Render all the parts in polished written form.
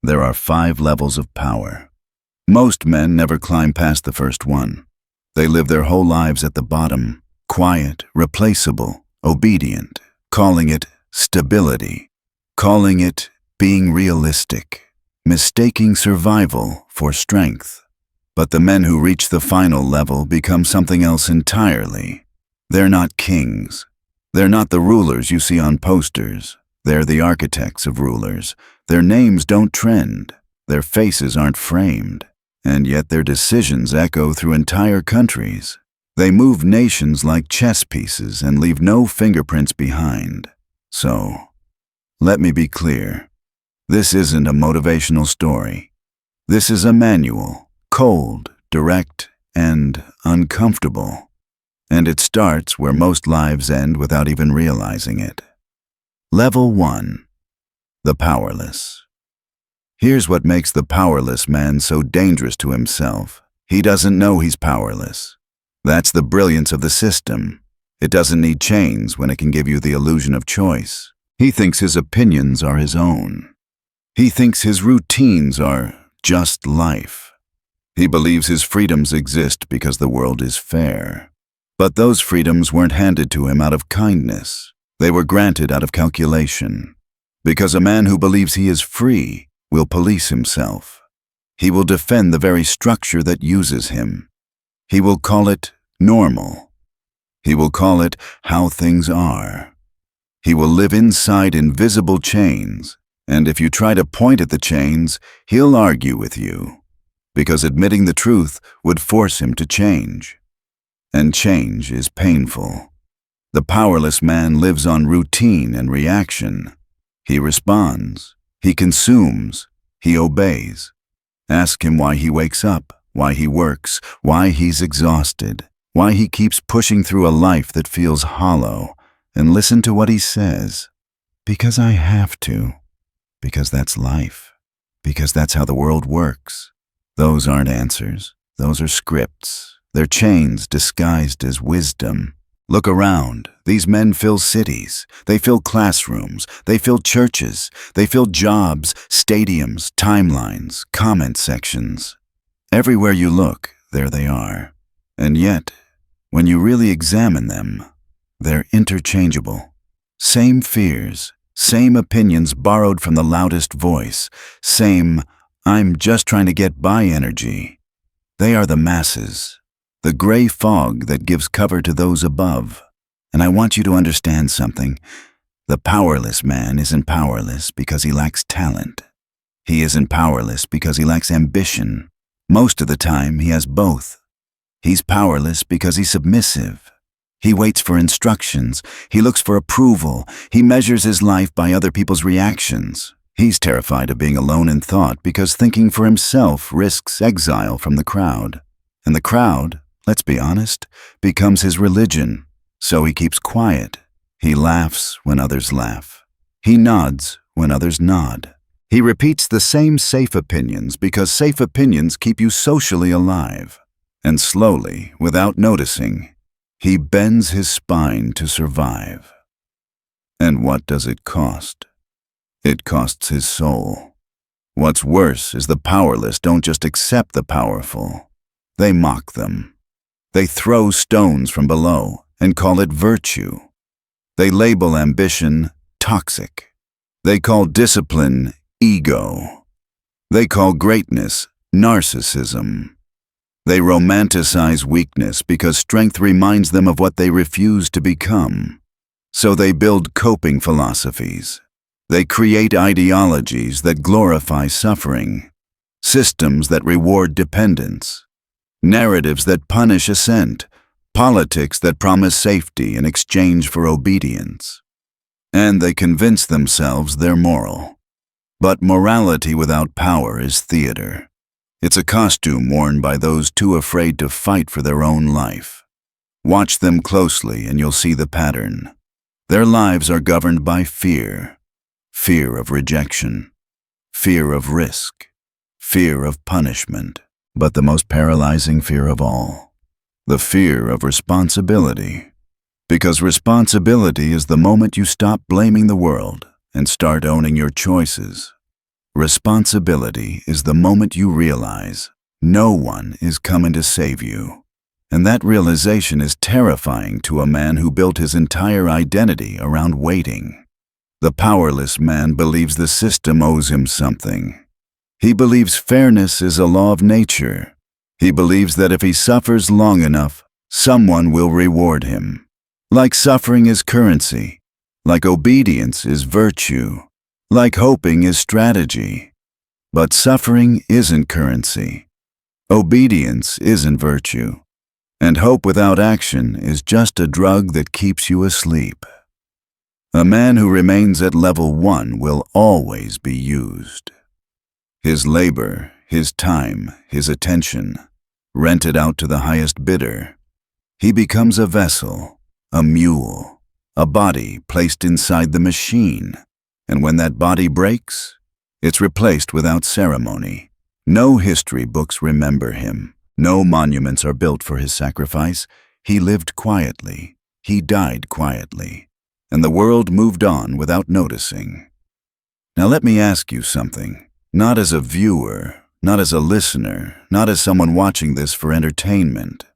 There are 5 levels of power. Most men never climb past the first one. They live their whole lives at the bottom, quiet, replaceable, obedient, calling it stability, calling it being realistic, mistaking survival for strength. But the men who reach the final level become something else entirely. They're not kings. They're not the rulers you see on posters. They're the architects of rulers. Their names don't trend. Their faces aren't framed. And yet their decisions echo through entire countries. They move nations like chess pieces and leave no fingerprints behind. So, let me be clear. This isn't a motivational story. This is a manual, cold, direct, and uncomfortable. And it starts where most lives end without even realizing it. Level 1. The powerless. Here's what makes the powerless man so dangerous to himself. He doesn't know he's powerless. That's the brilliance of the system. It doesn't need chains when it can give you the illusion of choice. He thinks his opinions are his own. He thinks his routines are just life. He believes his freedoms exist because the world is fair. But those freedoms weren't handed to him out of kindness. They were granted out of calculation. Because a man who believes he is free will police himself. He will defend the very structure that uses him. He will call it normal. He will call it how things are. He will live inside invisible chains, and if you try to point at the chains, he'll argue with you, because admitting the truth would force him to change. And change is painful. The powerless man lives on routine and reaction. He responds. He consumes. He obeys. Ask him why he wakes up, why he works, why he's exhausted, why he keeps pushing through a life that feels hollow, and listen to what he says. Because I have to. Because that's life. Because that's how the world works. Those aren't answers. Those are scripts. They're chains disguised as wisdom. Look around. These men fill cities. They fill classrooms. They fill churches. They fill jobs, stadiums, timelines, comment sections. Everywhere you look, there they are. And yet, when you really examine them, they're interchangeable. Same fears, same opinions borrowed from the loudest voice, same I'm just trying to get by energy. They are the masses, the gray fog that gives cover to those above. And I want you to understand something. The powerless man isn't powerless because he lacks talent. He isn't powerless because he lacks ambition. Most of the time, he has both. He's powerless because he's submissive. He waits for instructions. He looks for approval. He measures his life by other people's reactions. He's terrified of being alone in thought because thinking for himself risks exile from the crowd. And the crowd, let's be honest, becomes his religion. So he keeps quiet. He laughs when others laugh. He nods when others nod. He repeats the same safe opinions because safe opinions keep you socially alive. And slowly, without noticing, he bends his spine to survive. And what does it cost? It costs his soul. What's worse is the powerless don't just accept the powerful. They mock them. They throw stones from below and call it virtue. They label ambition toxic. They call discipline ego. They call greatness narcissism. They romanticize weakness because strength reminds them of what they refuse to become. So they build coping philosophies. They create ideologies that glorify suffering, systems that reward dependence, narratives that punish assent, politics that promise safety in exchange for obedience. And they convince themselves they're moral. But morality without power is theater. It's a costume worn by those too afraid to fight for their own life. Watch them closely and you'll see the pattern. Their lives are governed by fear. Fear of rejection. Fear of risk. Fear of punishment. But the most paralyzing fear of all, the fear of responsibility. Because responsibility is the moment you stop blaming the world and start owning your choices. Responsibility is the moment you realize no one is coming to save you. And that realization is terrifying to a man who built his entire identity around waiting. The powerless man believes the system owes him something. He believes fairness is a law of nature. He believes that if he suffers long enough, someone will reward him. Like suffering is currency, like obedience is virtue, like hoping is strategy. But suffering isn't currency. Obedience isn't virtue. And hope without action is just a drug that keeps you asleep. A man who remains at level 1 will always be used. His labor, his time, his attention, rented out to the highest bidder. He becomes a vessel, a mule, a body placed inside the machine. And when that body breaks, it's replaced without ceremony. No history books remember him. No monuments are built for his sacrifice. He lived quietly. He died quietly. And the world moved on without noticing. Now let me ask you something. Not as a viewer, not as a listener, not as someone watching this for entertainment.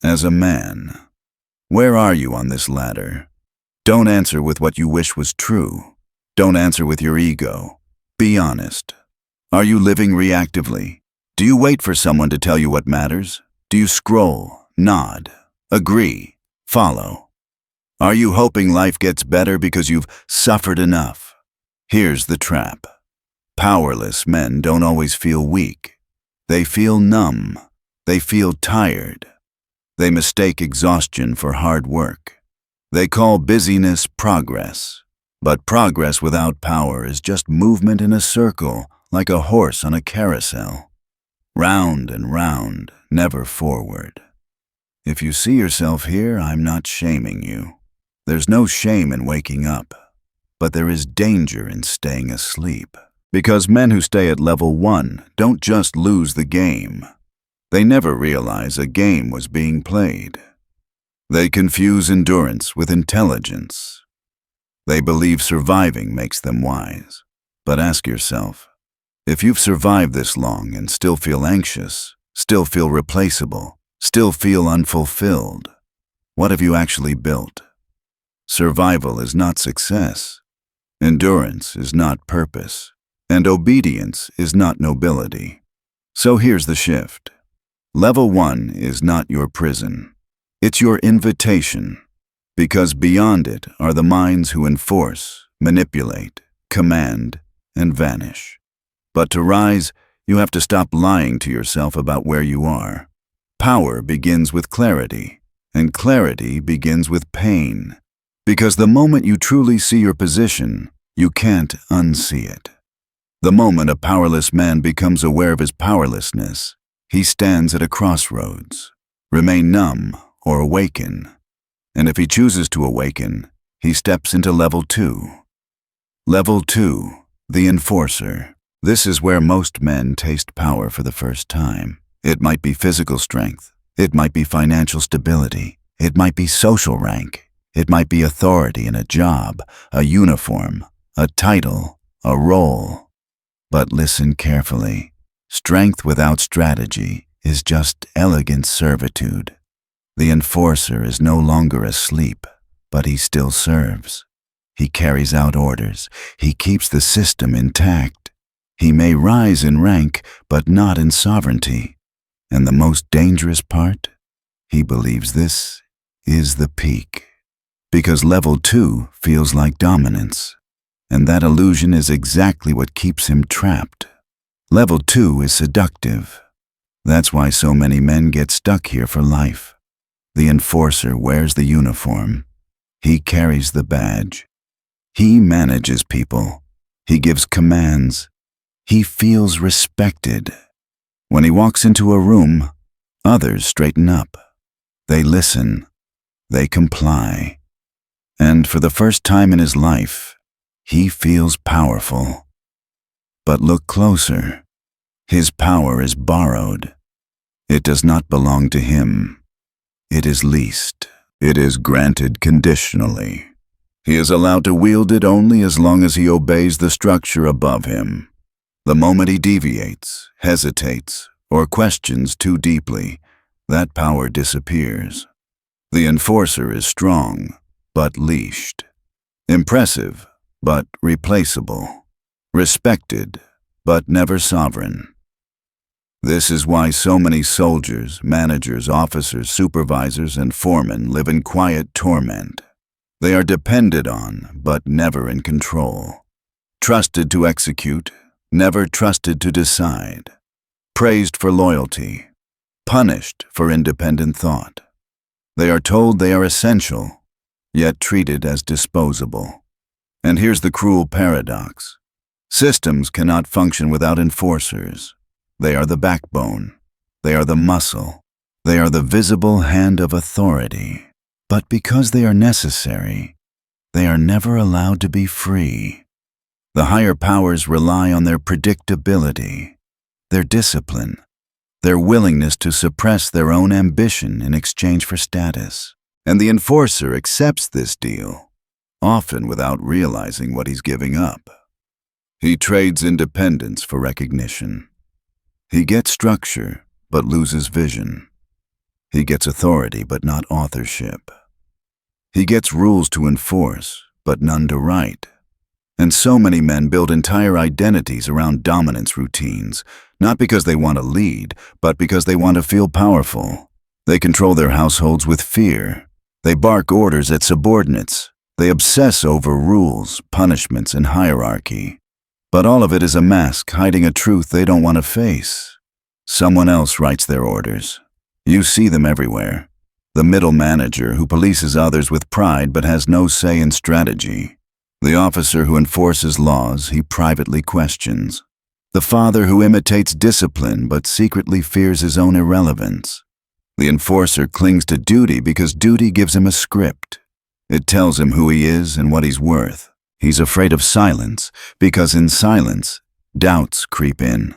As a man, where are you on this ladder? Don't answer with what you wish was true. Don't answer with your ego. Be honest. Are you living reactively? Do you wait for someone to tell you what matters? Do you scroll, nod, agree, follow? Are you hoping life gets better because you've suffered enough? Here's the trap. Powerless men don't always feel weak. They feel numb. They feel tired. They mistake exhaustion for hard work. They call busyness progress. But progress without power is just movement in a circle, like a horse on a carousel. Round and round, never forward. If you see yourself here, I'm not shaming you. There's no shame in waking up, but there is danger in staying asleep. Because men who stay at level 1 don't just lose the game. They never realize a game was being played. They confuse endurance with intelligence. They believe surviving makes them wise. But ask yourself, if you've survived this long and still feel anxious, still feel replaceable, still feel unfulfilled, what have you actually built? Survival is not success. Endurance is not purpose. And obedience is not nobility. So here's the shift. Level 1 is not your prison. It's your invitation. Because beyond it are the minds who enforce, manipulate, command, and vanish. But to rise, you have to stop lying to yourself about where you are. Power begins with clarity, and clarity begins with pain. Because the moment you truly see your position, you can't unsee it. The moment a powerless man becomes aware of his powerlessness, he stands at a crossroads. Remain numb or awaken. And if he chooses to awaken, he steps into level 2. Level 2, the enforcer. This is where most men taste power for the first time. It might be physical strength. It might be financial stability. It might be social rank. It might be authority in a job, a uniform, a title, a role. But listen carefully. Strength without strategy is just elegant servitude. The enforcer is no longer asleep, but he still serves. He carries out orders. He keeps the system intact. He may rise in rank, but not in sovereignty. And the most dangerous part? He believes this is the peak. Because level 2 feels like dominance. And that illusion is exactly what keeps him trapped. Level 2 is seductive. That's why so many men get stuck here for life. The enforcer wears the uniform. He carries the badge. He manages people. He gives commands. He feels respected. When he walks into a room, others straighten up. They listen. They comply. And for the first time in his life, he feels powerful. But look closer. His power is borrowed. It does not belong to him. It is leased. It is granted conditionally. He is allowed to wield it only as long as he obeys the structure above him. The moment he deviates, hesitates, or questions too deeply, that power disappears. The enforcer is strong, but leashed. Impressive, but replaceable. Respected, but never sovereign. This is why so many soldiers, managers, officers, supervisors, and foremen live in quiet torment. They are depended on, but never in control. Trusted to execute, never trusted to decide. Praised for loyalty, punished for independent thought. They are told they are essential, yet treated as disposable. And here's the cruel paradox. Systems cannot function without enforcers. They are the backbone. They are the muscle. They are the visible hand of authority. But because they are necessary, they are never allowed to be free. The higher powers rely on their predictability, their discipline, their willingness to suppress their own ambition in exchange for status. And the enforcer accepts this deal, often without realizing what he's giving up. He trades independence for recognition. He gets structure, but loses vision. He gets authority, but not authorship. He gets rules to enforce, but none to write. And so many men build entire identities around dominance routines, not because they want to lead, but because they want to feel powerful. They control their households with fear. They bark orders at subordinates. They obsess over rules, punishments, and hierarchy. But all of it is a mask hiding a truth they don't want to face. Someone else writes their orders. You see them everywhere. The middle manager who polices others with pride but has no say in strategy. The officer who enforces laws he privately questions. The father who imitates discipline but secretly fears his own irrelevance. The enforcer clings to duty because duty gives him a script. It tells him who he is and what he's worth. He's afraid of silence because in silence, doubts creep in.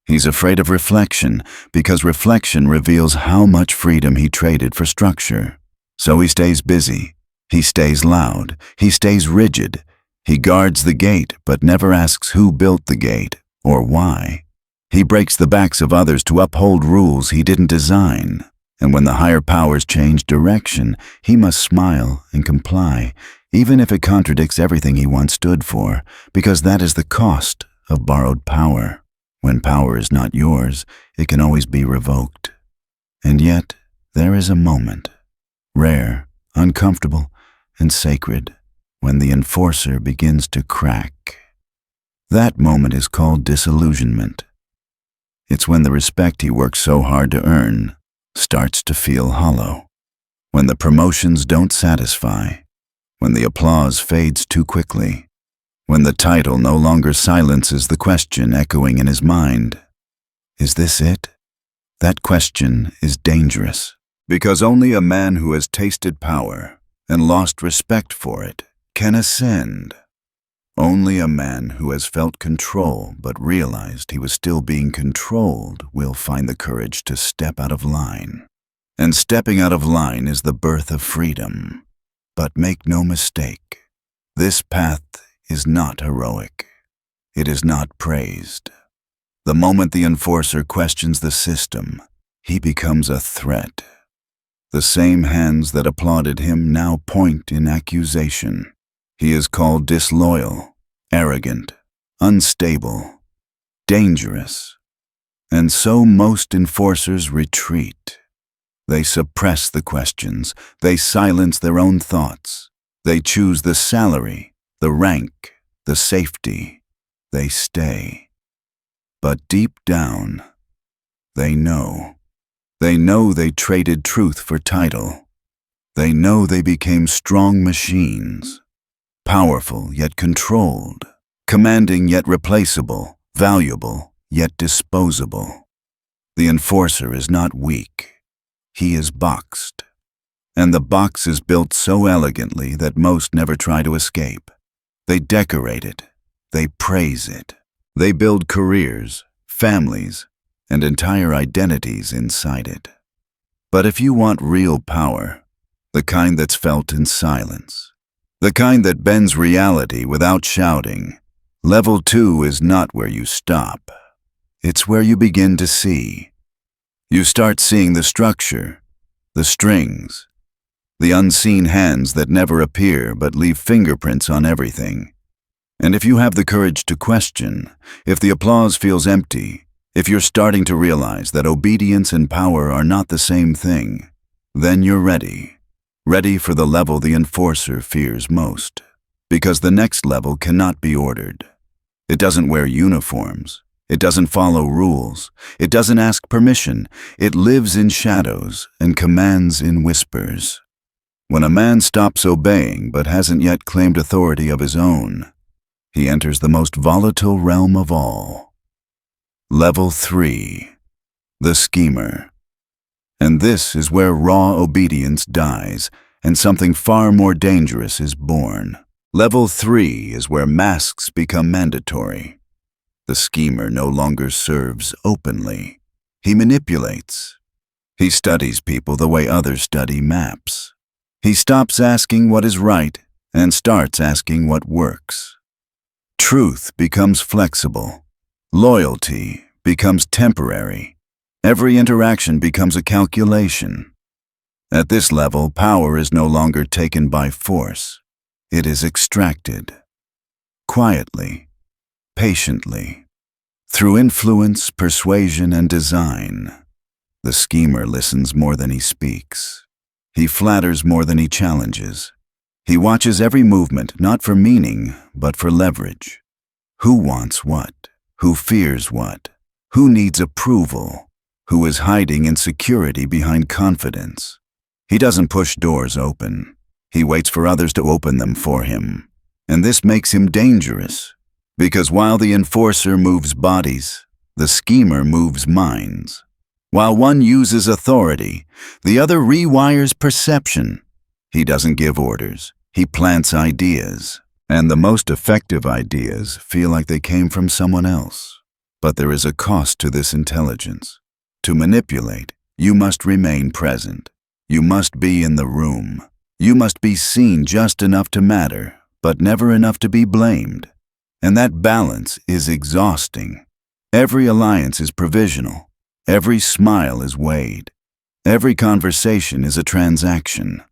He's afraid of reflection because reflection reveals how much freedom he traded for structure. So he stays busy. He stays loud. He stays rigid. He guards the gate but never asks who built the gate or why. He breaks the backs of others to uphold rules he didn't design. And when the higher powers change direction, he must smile and comply, even if it contradicts everything he once stood for, because that is the cost of borrowed power. When power is not yours, it can always be revoked. And yet, there is a moment, rare, uncomfortable, and sacred, when the enforcer begins to crack. That moment is called disillusionment. It's when the respect he worked so hard to earn starts to feel hollow, when the promotions don't satisfy, when the applause fades too quickly, when the title no longer silences the question echoing in his mind. Is this it? That question is dangerous, because only a man who has tasted power and lost respect for it can ascend. Only a man who has felt control but realized he was still being controlled will find the courage to step out of line. And stepping out of line is the birth of freedom. But make no mistake, this path is not heroic. It is not praised. The moment the enforcer questions the system, he becomes a threat. The same hands that applauded him now point in accusation. He is called disloyal, arrogant, unstable, dangerous. And so most enforcers retreat. They suppress the questions. They silence their own thoughts. They choose the salary, the rank, the safety. They stay. But deep down, they know. They know they traded truth for title. They know they became strong machines. Powerful yet controlled, commanding yet replaceable, valuable yet disposable. The enforcer is not weak. He is boxed. And the box is built so elegantly that most never try to escape. They decorate it. They praise it. They build careers, families, and entire identities inside it. But if you want real power, the kind that's felt in silence, the kind that bends reality without shouting, Level 2 is not where you stop. It's where you begin to see. You start seeing the structure, the strings, the unseen hands that never appear but leave fingerprints on everything. And if you have the courage to question, if the applause feels empty, if you're starting to realize that obedience and power are not the same thing, then you're ready. Ready for the level the enforcer fears most. Because the next level cannot be ordered. It doesn't wear uniforms. It doesn't follow rules. It doesn't ask permission. It lives in shadows and commands in whispers. When a man stops obeying but hasn't yet claimed authority of his own, he enters the most volatile realm of all. Level 3. The Schemer. And this is where raw obedience dies and something far more dangerous is born. Level 3 is where masks become mandatory. The schemer no longer serves openly. He manipulates. He studies people the way others study maps. He stops asking what is right and starts asking what works. Truth becomes flexible. Loyalty becomes temporary. Every interaction becomes a calculation. At this level, power is no longer taken by force. It is extracted. Quietly. Patiently. Through influence, persuasion, and design. The schemer listens more than he speaks. He flatters more than he challenges. He watches every movement, not for meaning, but for leverage. Who wants what? Who fears what? Who needs approval? Who is hiding insecurity behind confidence? He doesn't push doors open. He waits for others to open them for him. And this makes him dangerous. Because while the enforcer moves bodies, the schemer moves minds. While one uses authority, the other rewires perception. He doesn't give orders. He plants ideas. And the most effective ideas feel like they came from someone else. But there is a cost to this intelligence. To manipulate, you must remain present. You must be in the room. You must be seen just enough to matter, but never enough to be blamed. And that balance is exhausting. Every alliance is provisional. Every smile is weighed. Every conversation is a transaction.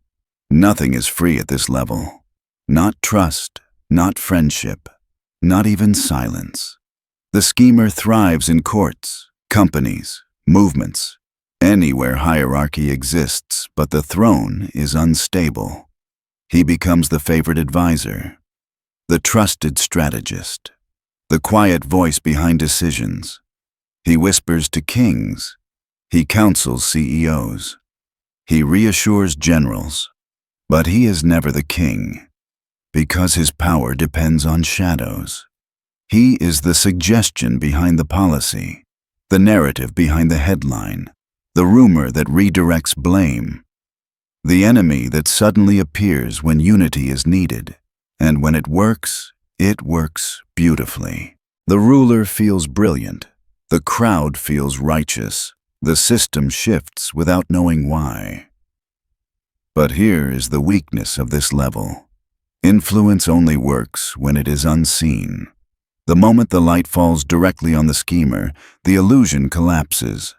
Nothing is free at this level. Not trust, not friendship, not even silence. The schemer thrives in courts, companies, movements, anywhere hierarchy exists, but the throne is unstable. He becomes the favorite advisor, the trusted strategist, the quiet voice behind decisions. He whispers to kings. He counsels CEOs. He reassures generals. But he is never the king, because his power depends on shadows. He is the suggestion behind the policy, the narrative behind the headline, the rumor that redirects blame, the enemy that suddenly appears when unity is needed. And when it works beautifully. The ruler feels brilliant. The crowd feels righteous. The system shifts without knowing why. But here is the weakness of this level. Influence only works when it is unseen. The moment the light falls directly on the schemer, the illusion collapses.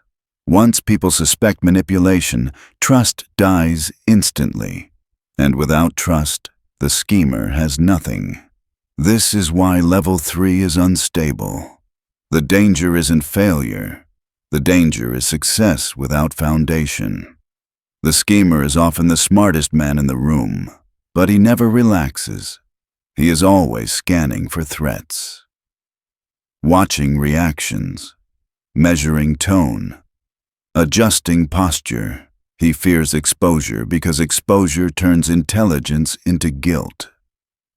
Once people suspect manipulation, trust dies instantly. And without trust, the schemer has nothing. This is why level 3 is unstable. The danger isn't failure. The danger is success without foundation. The schemer is often the smartest man in the room, but he never relaxes. He is always scanning for threats. Watching reactions, measuring tone, adjusting posture. He fears exposure because exposure turns intelligence into guilt.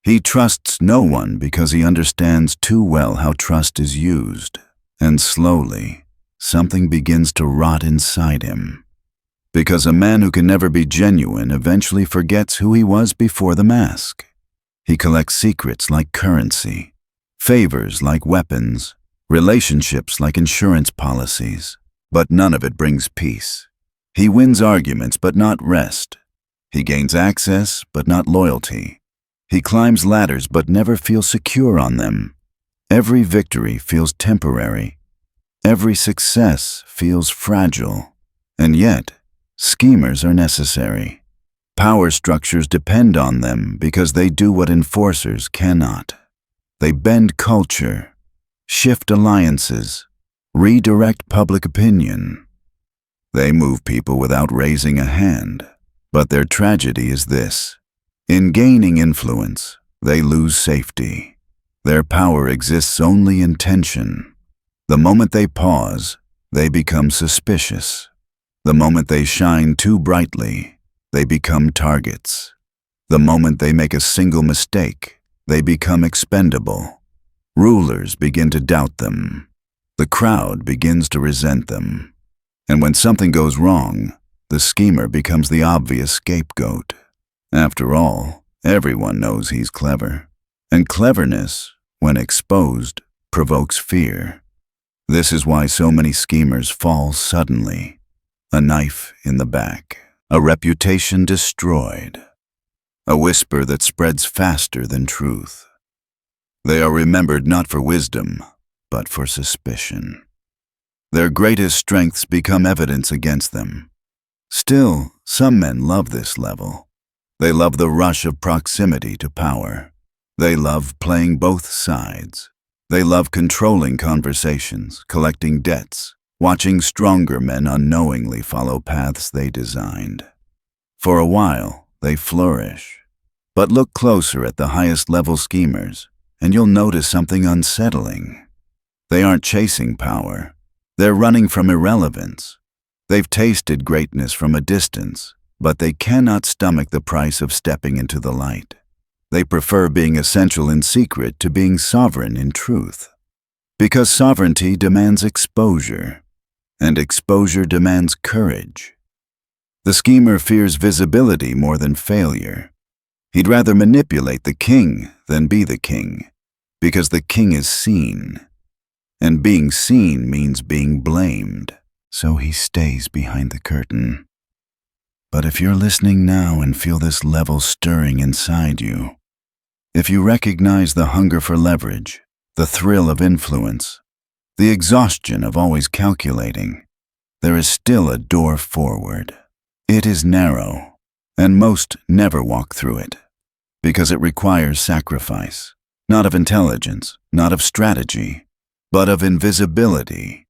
He trusts no one because he understands too well how trust is used. And slowly, something begins to rot inside him. Because a man who can never be genuine eventually forgets who he was before the mask. He collects secrets like currency, favors like weapons, relationships like insurance policies, but none of it brings peace. He wins arguments but not rest. He gains access but not loyalty. He climbs ladders but never feels secure on them. Every victory feels temporary. Every success feels fragile. And yet, schemers are necessary. Power structures depend on them because they do what enforcers cannot. They bend culture, shift alliances, redirect public opinion. They move people without raising a hand. But their tragedy is this: in gaining influence, they lose safety. Their power exists only in tension. The moment they pause, they become suspicious. The moment they shine too brightly, they become targets. The moment they make a single mistake, they become expendable. Rulers begin to doubt them. The crowd begins to resent them. And when something goes wrong, the schemer becomes the obvious scapegoat. After all, everyone knows he's clever. And cleverness, when exposed, provokes fear. This is why so many schemers fall suddenly. A knife in the back, a reputation destroyed, a whisper that spreads faster than truth. They are remembered not for wisdom, but for suspicion. Their greatest strengths become evidence against them. Still, some men love this level. They love the rush of proximity to power. They love playing both sides. They love controlling conversations, collecting debts, watching stronger men unknowingly follow paths they designed. For a while, they flourish. But look closer at the highest level schemers, and you'll notice something unsettling. They aren't chasing power. They're running from irrelevance. They've tasted greatness from a distance, but they cannot stomach the price of stepping into the light. They prefer being essential in secret to being sovereign in truth. Because sovereignty demands exposure, and exposure demands courage. The schemer fears visibility more than failure. He'd rather manipulate the king than be the king, because the king is seen. And being seen means being blamed, so he stays behind the curtain. But if you're listening now and feel this level stirring inside you, if you recognize the hunger for leverage, the thrill of influence, the exhaustion of always calculating, there is still a door forward. It is narrow, and most never walk through it, because it requires sacrifice, not of intelligence, not of strategy, but of invisibility.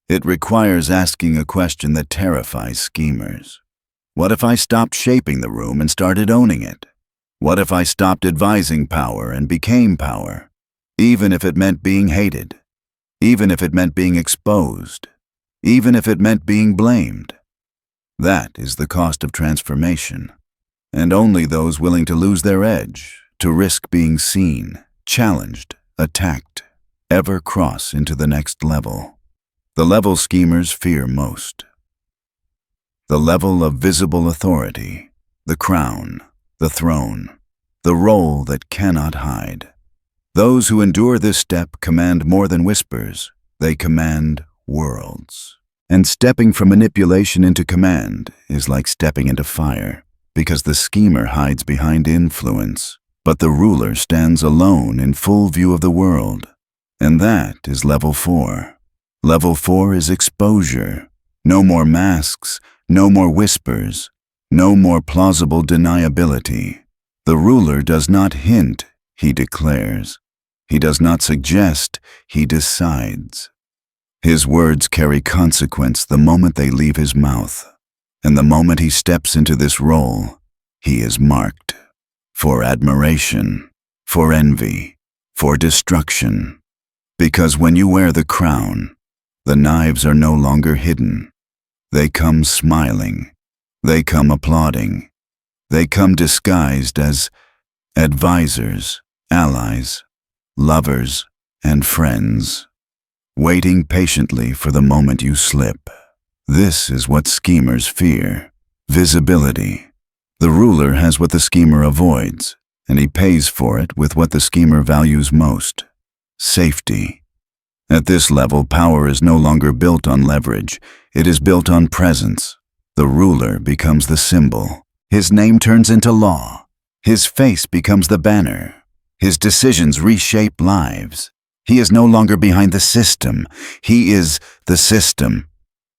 It requires asking a question that terrifies schemers. What if I stopped shaping the room and started owning it? What if I stopped advising power and became power, even if it meant being hated, even if it meant being exposed, even if it meant being blamed? That is the cost of transformation, and only those willing to lose their edge, to risk being seen, challenged, attacked, ever cross into the next level. The level schemers fear most. The level of visible authority, the crown, the throne, the role that cannot hide. Those who endure this step command more than whispers. They command worlds. And stepping from manipulation into command is like stepping into fire, because the schemer hides behind influence, but the ruler stands alone in full view of the world. And that is level 4. Level 4 is exposure. No more masks, no more whispers, no more plausible deniability. The ruler does not hint, he declares. He does not suggest, he decides. His words carry consequence the moment they leave his mouth. And the moment he steps into this role, he is marked. For admiration, for envy, for destruction. Because when you wear the crown, the knives are no longer hidden. They come smiling. They come applauding. They come disguised as advisors, allies, lovers, and friends, waiting patiently for the moment you slip. This is what schemers fear: visibility. The ruler has what the schemer avoids, and he pays for it with what the schemer values most: safety. At this level, power is no longer built on leverage. It is built on presence. The ruler becomes the symbol. His name turns into law. His face becomes the banner. His decisions reshape lives. He is no longer behind the system. He is the system.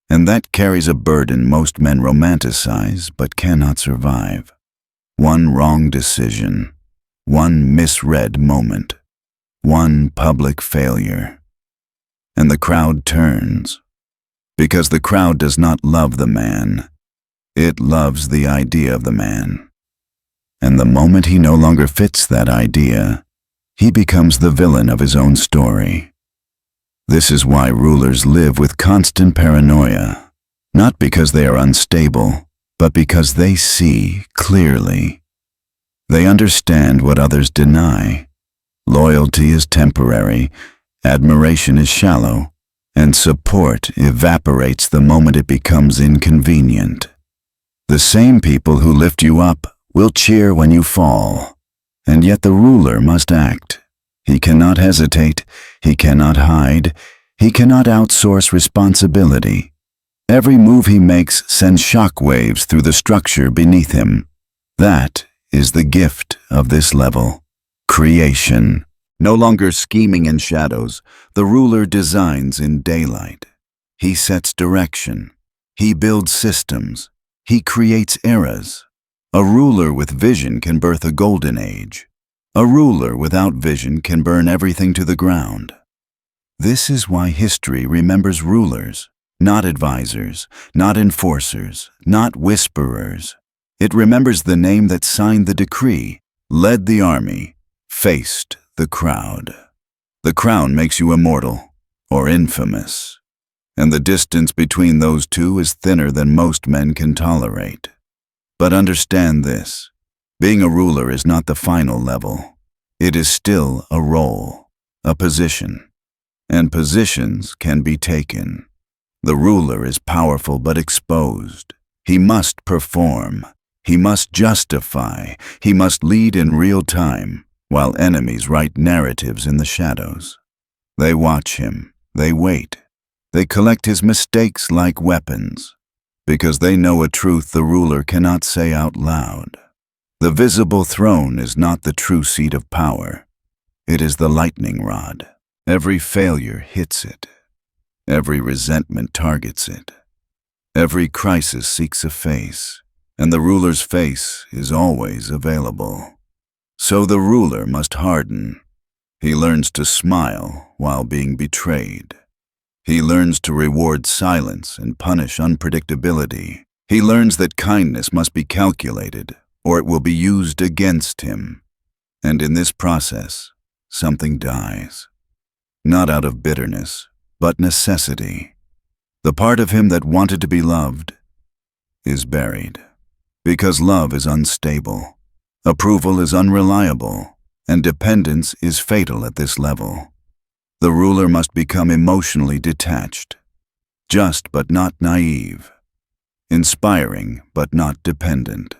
And that carries a burden most men romanticize but cannot survive. One wrong decision, one misread moment, one public failure. And the crowd turns. Because the crowd does not love the man. It loves the idea of the man. And the moment he no longer fits that idea, he becomes the villain of his own story. This is why rulers live with constant paranoia, not because they are unstable, but because they see clearly. They understand what others deny. Loyalty is temporary, admiration is shallow, and support evaporates the moment it becomes inconvenient. The same people who lift you up will cheer when you fall. And yet the ruler must act. He cannot hesitate, he cannot hide, he cannot outsource responsibility. Every move he makes sends shock waves through the structure beneath him. That is the gift of this level. Creation. No longer scheming in shadows, the ruler designs in daylight. He sets direction. He builds systems. He creates eras. A ruler with vision can birth a golden age. A ruler without vision can burn everything to the ground. This is why history remembers rulers, not advisors, not enforcers, not whisperers. It remembers the name that signed the decree, led the army, faced the crowd. The crown makes you immortal or infamous, and the distance between those two is thinner than most men can tolerate. But understand this, being a ruler is not the final level. It is still a role, a position, and positions can be taken. The ruler is powerful but exposed. He must perform. He must justify. He must lead in real time, while enemies write narratives in the shadows. They watch him. They wait. They collect his mistakes like weapons, because they know a truth the ruler cannot say out loud. The visible throne is not the true seat of power. It is the lightning rod. Every failure hits it. Every resentment targets it. Every crisis seeks a face, and the ruler's face is always available. So the ruler must harden. He learns to smile while being betrayed. He learns to reward silence and punish unpredictability. He learns that kindness must be calculated, or it will be used against him. And in this process, something dies. Not out of bitterness, but necessity. The part of him that wanted to be loved is buried. Because love is unstable, approval is unreliable, and dependence is fatal at this level. The ruler must become emotionally detached, just but not naive, inspiring but not dependent,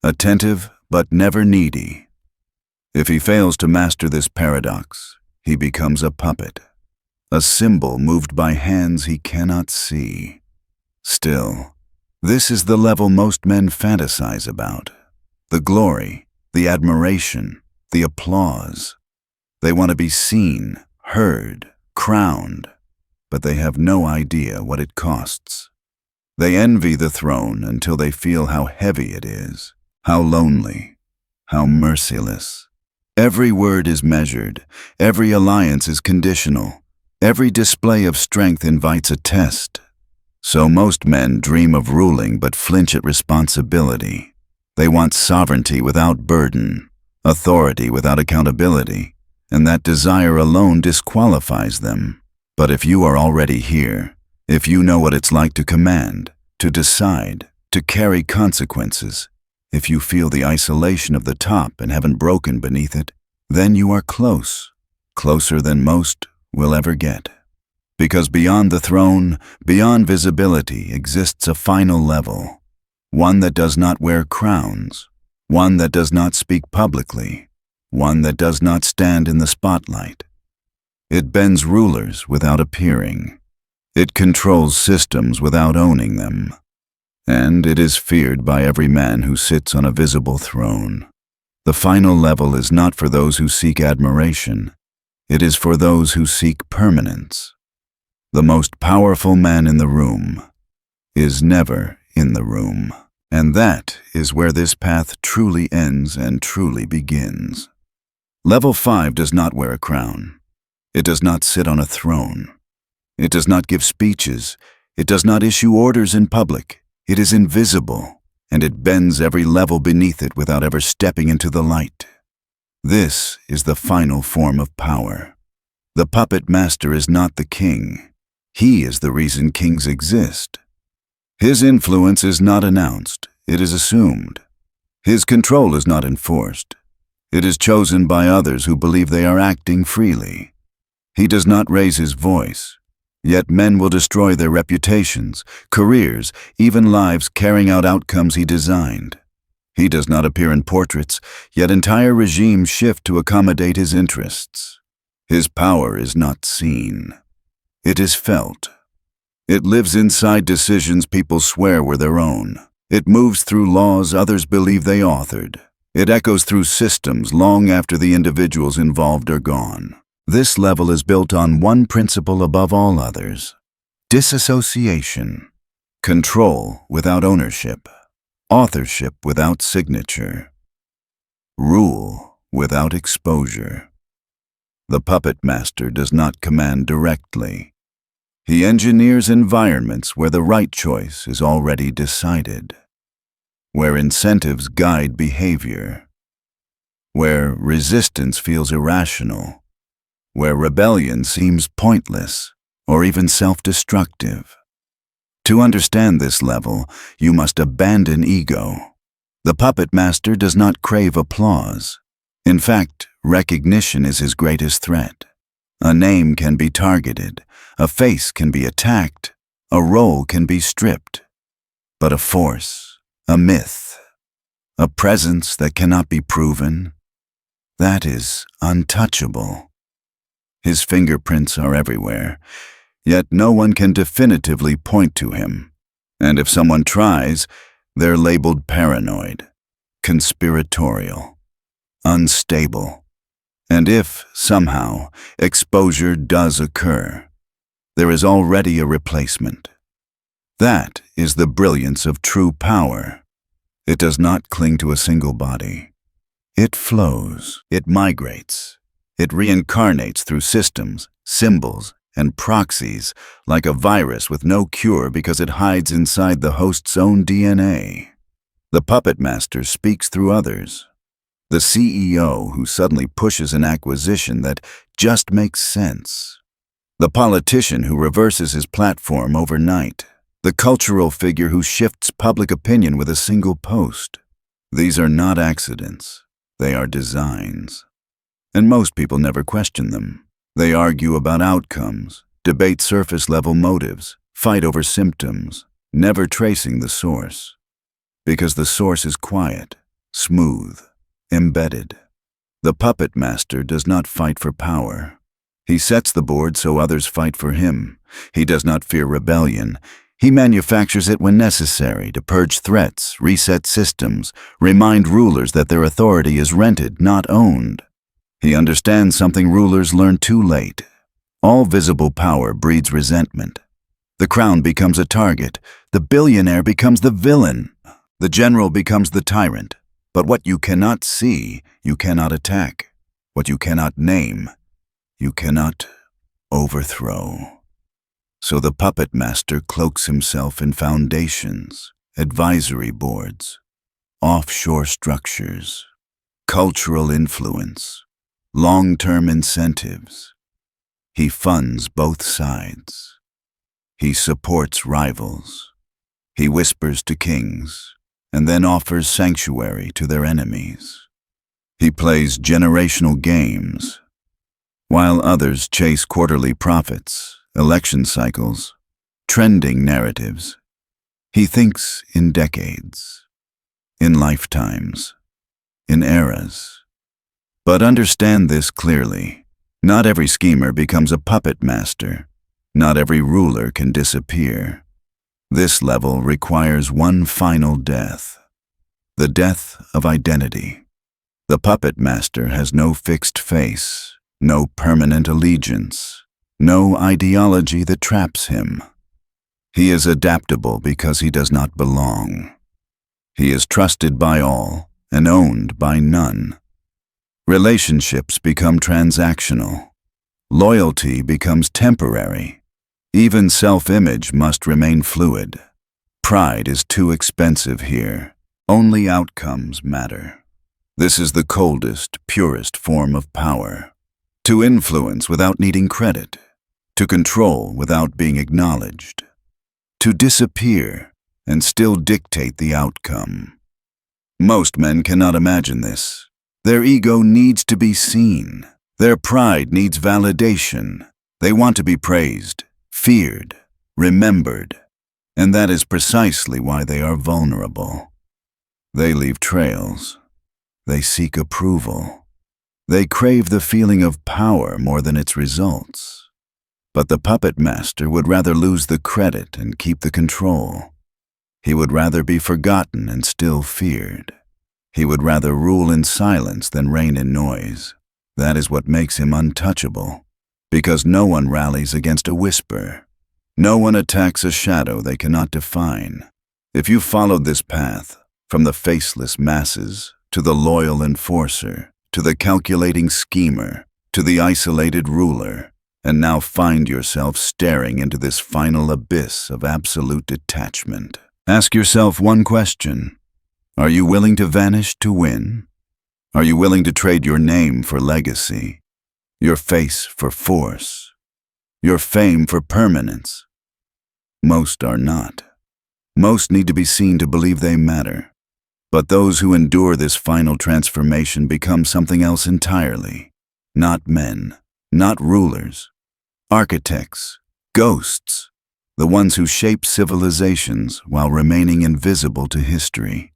attentive but never needy. If he fails to master this paradox, he becomes a puppet, a symbol moved by hands he cannot see. Still, this is the level most men fantasize about. The glory, the admiration, the applause. They want to be seen, heard, crowned, but they have no idea what it costs. They envy the throne until they feel how heavy it is, how lonely, how merciless. Every word is measured, every alliance is conditional, every display of strength invites a test. So most men dream of ruling but flinch at responsibility. They want sovereignty without burden, authority without accountability, and that desire alone disqualifies them. But if you are already here, if you know what it's like to command, to decide, to carry consequences, if you feel the isolation of the top and haven't broken beneath it, then you are close, closer than most will ever get. Because beyond the throne, beyond visibility, exists a final level, one that does not wear crowns, one that does not speak publicly, one that does not stand in the spotlight. It bends rulers without appearing. It controls systems without owning them. And it is feared by every man who sits on a visible throne. The final level is not for those who seek admiration. It is for those who seek permanence. The most powerful man in the room is never in the room. And that is where this path truly ends and truly begins. Level 5 does not wear a crown. It does not sit on a throne. It does not give speeches. It does not issue orders in public. It is invisible, and it bends every level beneath it without ever stepping into the light. This is the final form of power. The puppet master is not the king. He is the reason kings exist. His influence is not announced, it is assumed. His control is not enforced. It is chosen by others who believe they are acting freely. He does not raise his voice, yet men will destroy their reputations, careers, even lives carrying out outcomes he designed. He does not appear in portraits, yet entire regimes shift to accommodate his interests. His power is not seen. It is felt. It lives inside decisions people swear were their own. It moves through laws others believe they authored. It echoes through systems long after the individuals involved are gone. This level is built on one principle above all others: disassociation. Control without ownership. Authorship without signature. Rule without exposure. The puppet master does not command directly. He engineers environments where the right choice is already decided, where incentives guide behavior, where resistance feels irrational, where rebellion seems pointless or even self-destructive. To understand this level, you must abandon ego. The puppet master does not crave applause. In fact, recognition is his greatest threat. A name can be targeted, a face can be attacked, a role can be stripped. But a force, a myth, a presence that cannot be proven, that is untouchable. His fingerprints are everywhere, yet no one can definitively point to him. And if someone tries, they're labeled paranoid, conspiratorial, unstable. And if, somehow, exposure does occur, there is already a replacement. That is the brilliance of true power. It does not cling to a single body. It flows, it migrates, it reincarnates through systems, symbols, and proxies like a virus with no cure because it hides inside the host's own DNA. The puppet master speaks through others. The CEO who suddenly pushes an acquisition that just makes sense. The politician who reverses his platform overnight. The cultural figure who shifts public opinion with a single post. These are not accidents. They are designs. And most people never question them. They argue about outcomes, debate surface-level motives, fight over symptoms, never tracing the source. Because the source is quiet, smooth, embedded. The puppet master does not fight for power. He sets the board so others fight for him. He does not fear rebellion. He manufactures it when necessary to purge threats, reset systems, remind rulers that their authority is rented, not owned. He understands something rulers learn too late. All visible power breeds resentment. The crown becomes a target. The billionaire becomes the villain. The general becomes the tyrant. But what you cannot see, you cannot attack. What you cannot name, you cannot overthrow. So the puppet master cloaks himself in foundations, advisory boards, offshore structures, cultural influence, long-term incentives. He funds both sides. He supports rivals. He whispers to kings, and then offers sanctuary to their enemies. He plays generational games, while others chase quarterly profits, election cycles, trending narratives. He thinks in decades, in lifetimes, in eras. But understand this clearly. Not every schemer becomes a puppet master. Not every ruler can disappear. This level requires one final death, the death of identity. The puppet master has no fixed face, no permanent allegiance, no ideology that traps him. He is adaptable because he does not belong. He is trusted by all and owned by none. Relationships become transactional. Loyalty becomes temporary. Even self-image must remain fluid. Pride is too expensive here. Only outcomes matter. This is the coldest, purest form of power. To influence without needing credit. To control without being acknowledged. To disappear and still dictate the outcome. Most men cannot imagine this. Their ego needs to be seen. Their pride needs validation. They want to be praised, feared, remembered. And that is precisely why they are vulnerable. They leave trails. They seek approval. They crave the feeling of power more than its results. But the puppet master would rather lose the credit and keep the control. He would rather be forgotten and still feared. He would rather rule in silence than reign in noise. That is what makes him untouchable, because no one rallies against a whisper. No one attacks a shadow they cannot define. If you followed this path, from the faceless masses, to the loyal enforcer, to the calculating schemer, to the isolated ruler, and now find yourself staring into this final abyss of absolute detachment. Ask yourself one question. Are you willing to vanish to win? Are you willing to trade your name for legacy, your face for force, your fame for permanence? Most are not. Most need to be seen to believe they matter. But those who endure this final transformation become something else entirely. Not men, not rulers, architects, ghosts, the ones who shape civilizations while remaining invisible to history.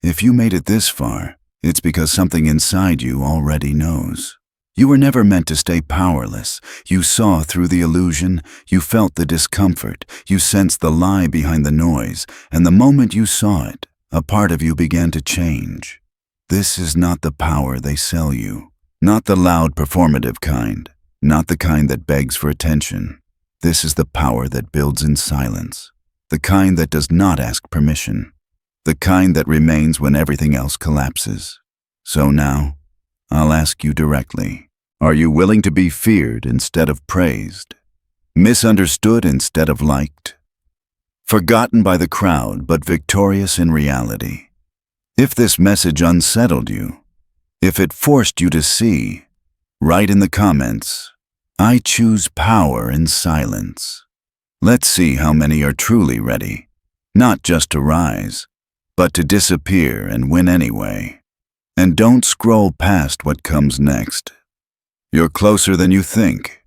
If you made it this far, it's because something inside you already knows. You were never meant to stay powerless. You saw through the illusion, you felt the discomfort, you sensed the lie behind the noise, and the moment you saw it, a part of you began to change. This is not the power they sell you. Not the loud performative kind. Not the kind that begs for attention. This is the power that builds in silence. The kind that does not ask permission. The kind that remains when everything else collapses. So now, I'll ask you directly. Are you willing to be feared instead of praised? Misunderstood instead of liked? Forgotten by the crowd, but victorious in reality? If this message unsettled you, if it forced you to see, write in the comments, I choose power in silence. Let's see how many are truly ready, not just to rise, but to disappear and win anyway. And don't scroll past what comes next. You're closer than you think.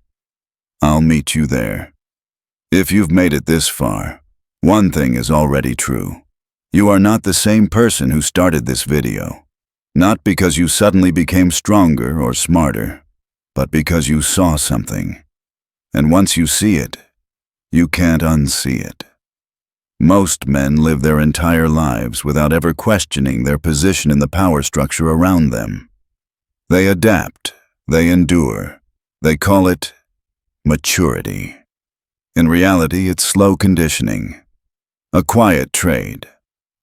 I'll meet you there. If you've made it this far, one thing is already true. You are not the same person who started this video. Not because you suddenly became stronger or smarter, but because you saw something. And once you see it, you can't unsee it. Most men live their entire lives without ever questioning their position in the power structure around them. They adapt, they endure, they call it maturity. In reality, it's slow conditioning, a quiet trade,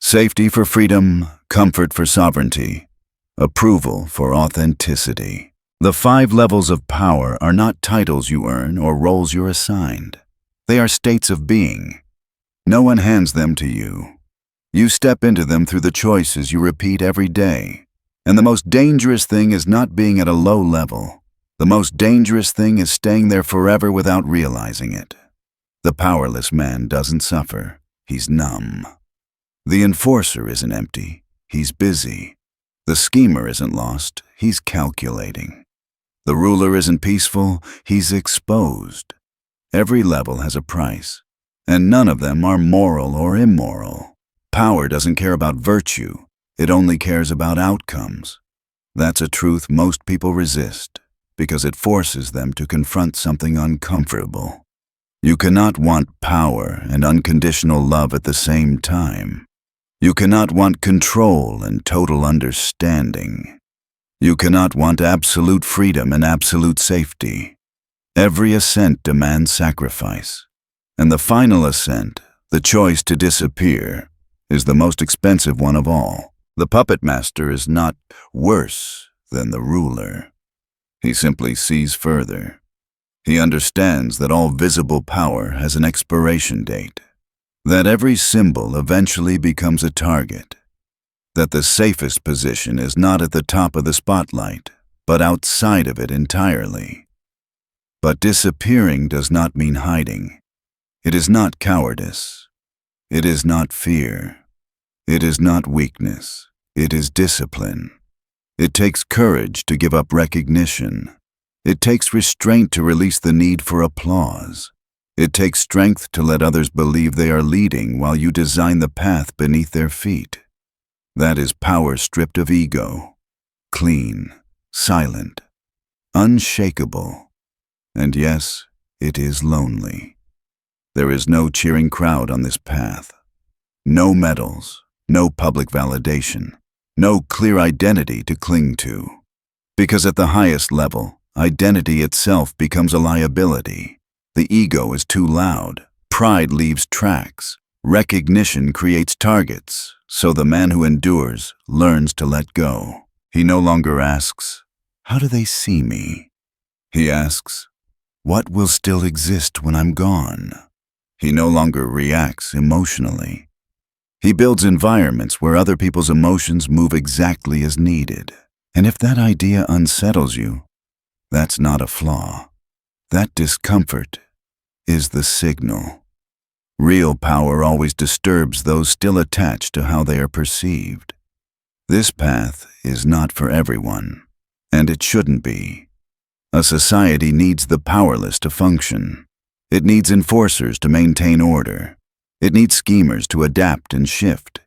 safety for freedom, comfort for sovereignty, approval for authenticity. The 5 levels of power are not titles you earn or roles you're assigned. They are states of being. No one hands them to you. You step into them through the choices you repeat every day. And the most dangerous thing is not being at a low level. The most dangerous thing is staying there forever without realizing it. The powerless man doesn't suffer. He's numb. The enforcer isn't empty. He's busy. The schemer isn't lost. He's calculating. The ruler isn't peaceful. He's exposed. Every level has a price. And none of them are moral or immoral. Power doesn't care about virtue. It only cares about outcomes. That's a truth most people resist, because it forces them to confront something uncomfortable. You cannot want power and unconditional love at the same time. You cannot want control and total understanding. You cannot want absolute freedom and absolute safety. Every ascent demands sacrifice. And the final ascent, the choice to disappear, is the most expensive one of all. The puppet master is not worse than the ruler. He simply sees further. He understands that all visible power has an expiration date, that every symbol eventually becomes a target, that the safest position is not at the top of the spotlight, but outside of it entirely. But disappearing does not mean hiding. It is not cowardice. It is not fear. It is not weakness. It is discipline. It takes courage to give up recognition. It takes restraint to release the need for applause. It takes strength to let others believe they are leading while you design the path beneath their feet. That is power stripped of ego, clean, silent, unshakable. And yes, it is lonely. There is no cheering crowd on this path. No medals, no public validation, no clear identity to cling to. Because at the highest level, identity itself becomes a liability. The ego is too loud. Pride leaves tracks. Recognition creates targets. So the man who endures learns to let go. He no longer asks, "How do they see me?" He asks, "What will still exist when I'm gone?" He no longer reacts emotionally. He builds environments where other people's emotions move exactly as needed. And if that idea unsettles you, that's not a flaw. That discomfort is the signal. Real power always disturbs those still attached to how they are perceived. This path is not for everyone, and it shouldn't be. A society needs the powerless to function. It needs enforcers to maintain order. It needs schemers to adapt and shift.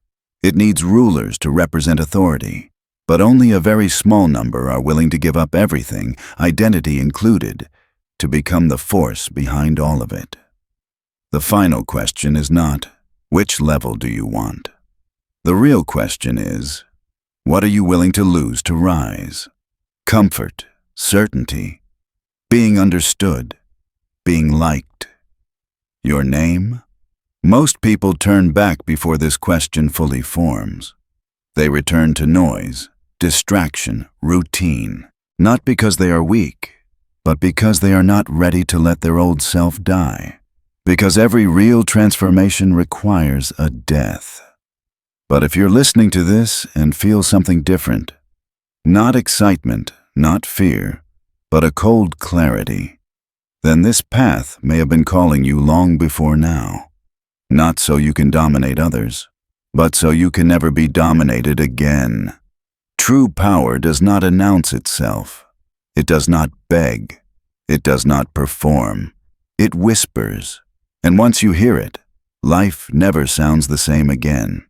It needs rulers to represent authority. But only a very small number are willing to give up everything, identity included, to become the force behind all of it. The final question is not, which level do you want? The real question is, what are you willing to lose to rise? Comfort, certainty, being understood, being liked. Your name? Most people turn back before this question fully forms. They return to noise, distraction, routine, not because they are weak, but because they are not ready to let their old self die. Because every real transformation requires a death. But if you're listening to this and feel something different, not excitement, not fear, but a cold clarity, then this path may have been calling you long before now. Not so you can dominate others, but so you can never be dominated again. True power does not announce itself. It does not beg. It does not perform. It whispers. And once you hear it, life never sounds the same again.